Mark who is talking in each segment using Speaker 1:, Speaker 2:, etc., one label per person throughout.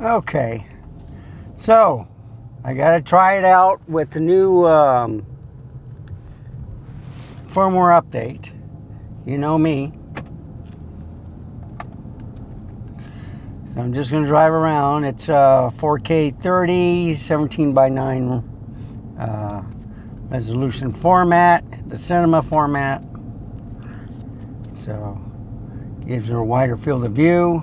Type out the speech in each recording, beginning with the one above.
Speaker 1: Okay, so I got to try it out with the new firmware update. You know me. So I'm just going to drive around. It's 4K 30, 17 by 9 resolution format, the cinema format. So gives you a wider field of view.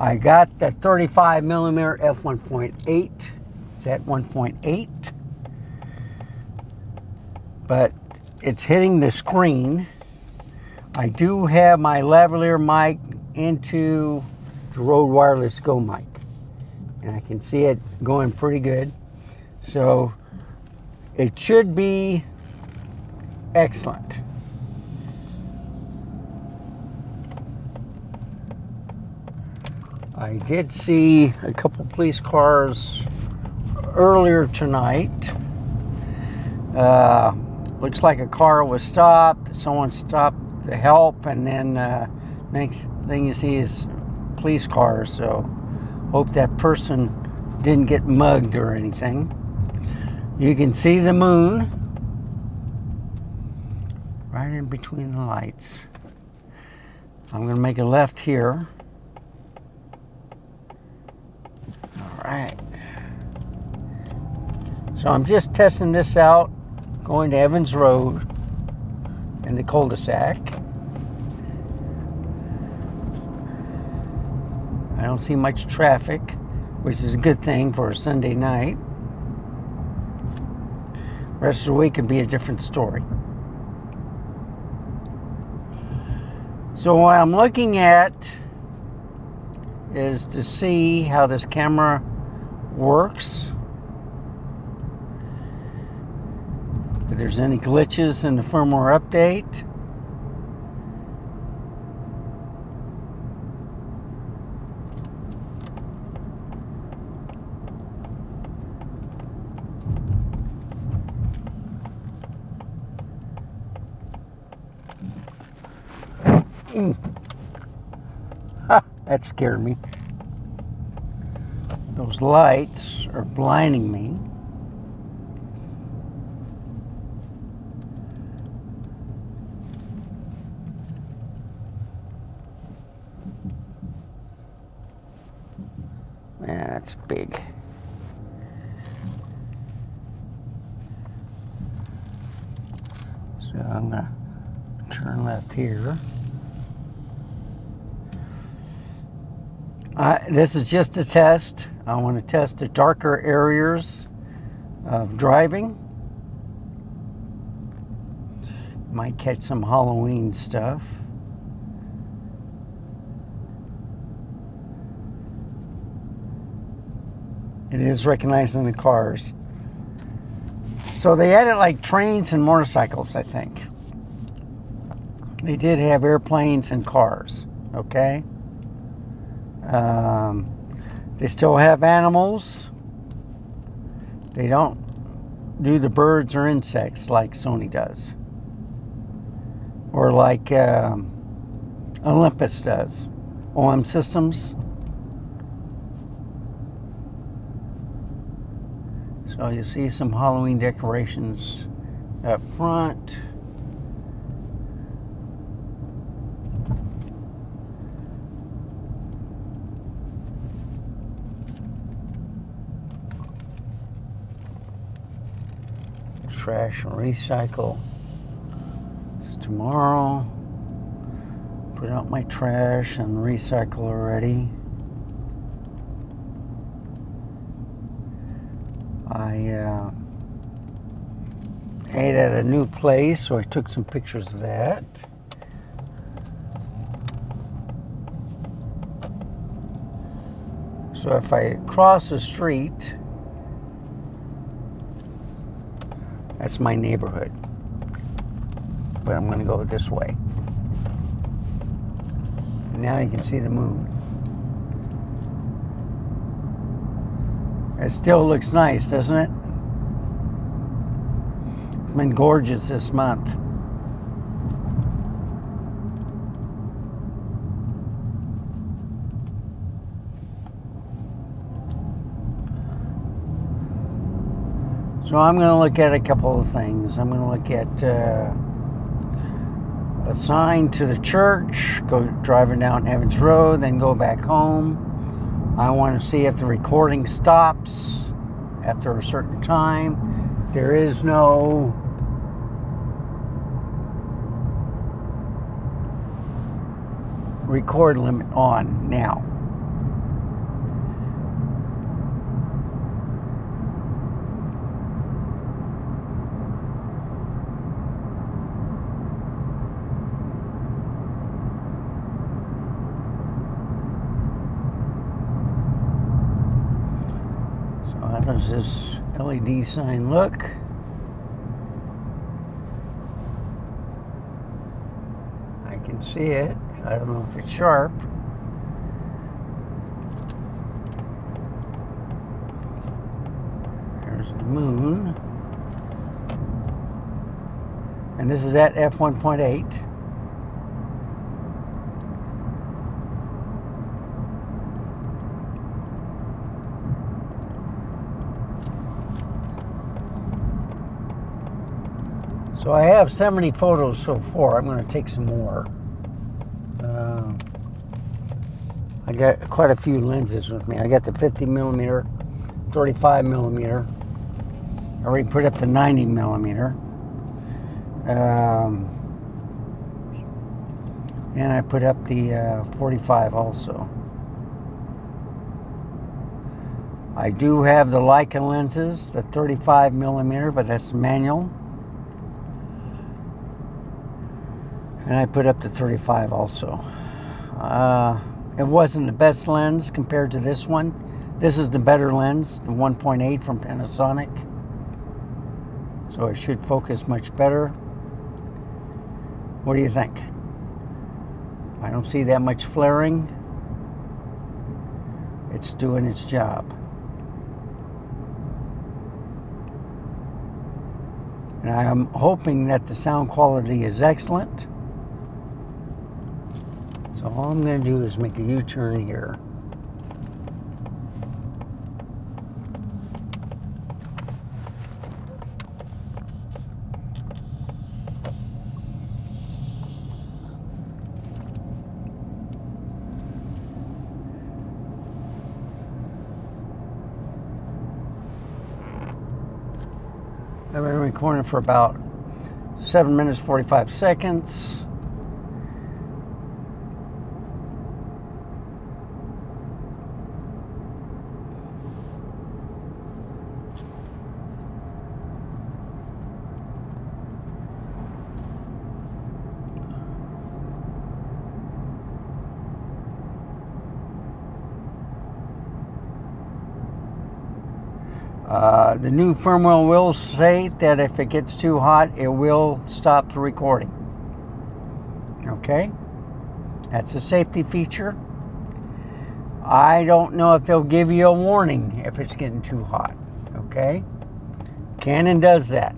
Speaker 1: I got the 35 millimeter f1.8. It's at 1.8, but it's hitting the screen. I do have my lavalier mic into the Rode Wireless Go mic, and I can see it going pretty good. So it should be excellent. I did see a couple police cars earlier tonight. Looks like a car was stopped. Someone stopped to help, and then next thing you see is police cars. So hope that person didn't get mugged or anything. You can see the moon right in between the lights. I'm going to make a left here. All right. So I'm just testing this out, going to Evans Road in the cul-de-sac. I don't see much traffic, which is a good thing for a Sunday night. Rest of the week can be a different story. So what I'm looking at is to see how this camera works. If there's any glitches in the firmware update. That scared me. Those lights are blinding me. Man, that's big. So I'm gonna turn left here. This is just a test. I want to test the darker areas of driving. Might catch some Halloween stuff. It is recognizing the cars. So they added like trains and motorcycles, I think. They did have airplanes and cars, okay? They still have animals. They don't do the birds or insects like Sony does. Or like Olympus does. OM Systems. So you see some Halloween decorations up front. Trash and recycle. It's tomorrow. Put out my trash and recycle already. I ate at a new place, so I took some pictures of that. So if I cross the street, that's my neighborhood. But I'm going to go this way. And now you can see the moon. It still looks nice, doesn't it? It's been gorgeous this month. So I'm going to look at a couple of things. I'm going to look at a sign to the church, go driving down Evans Road, then go back home. I want to see if the recording stops after a certain time. There is no record limit on now. How does this LED sign look? I can see it. I don't know if it's sharp. There's the moon. And this is at f1.8. So I have 70 photos so far. I'm going to take some more. I got quite a few lenses with me. I got the 50 millimeter, 35 millimeter. I already put up the 90 millimeter. And I put up the 45 also. I do have the Leica lenses, the 35 millimeter, but that's manual. And I put up the 35 also. It wasn't the best lens compared to this one. This is the better lens, the 1.8 from Panasonic. So it should focus much better. What do you think? I don't see that much flaring. It's doing its job. And I'm hoping that the sound quality is excellent. So all I'm going to do is make a U-turn here. I've been recording for about 7 minutes, 45 seconds. The new firmware will say that if it gets too hot, it will stop the recording. Okay? That's a safety feature. I don't know if they'll give you a warning if it's getting too hot. Okay? Canon does that.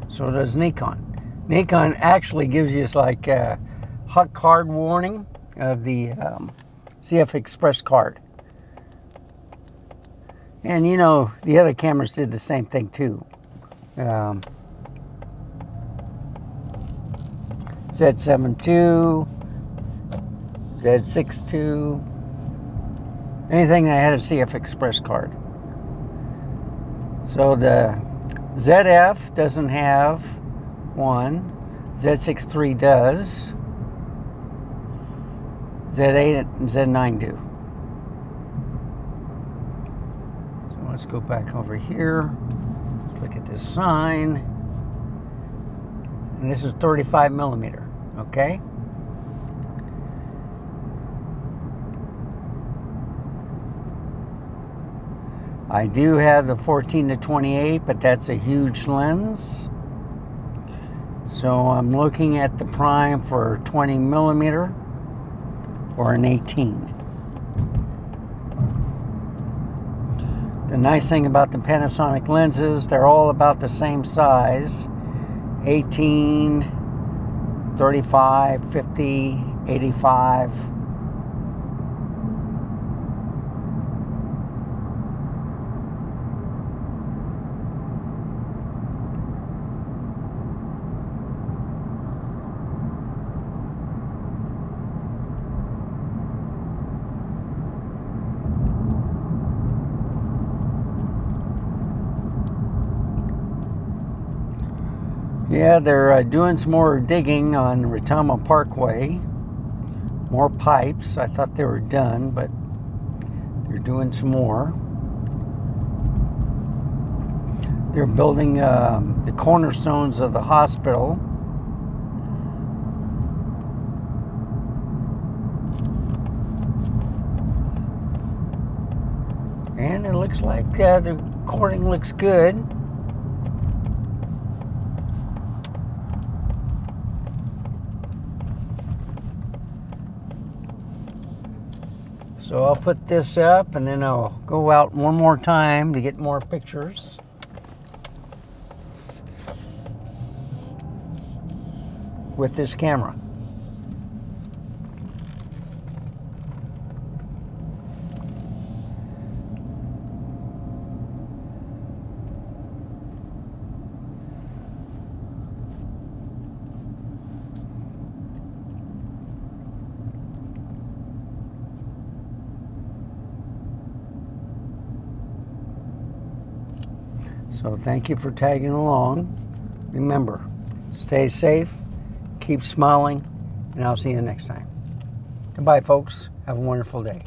Speaker 1: So does Nikon. Nikon actually gives you like a hot card warning of the CF Express card. And you know, the other cameras did the same thing too. Z7 II, Z6 II, anything that had a CF Express card. So the ZF doesn't have one, Z6 III does, Z8 and Z9 do. Let's go back over here. Look at this sign. And this is 35 millimeter, okay? I do have the 14 to 28, but that's a huge lens. So I'm looking at the prime for 20 millimeter or an 18. The nice thing about the Panasonic lenses, they're all about the same size. 18, 35, 50, 85. Yeah, they're doing some more digging on Retama Parkway. More pipes. I thought they were done, but they're doing some more. They're building the cornerstones of the hospital. And it looks like the recording looks good. So I'll put this up and then I'll go out one more time to get more pictures. With this camera. So thank you for tagging along. Remember, stay safe, keep smiling, and I'll see you next time. Goodbye, folks. Have a wonderful day.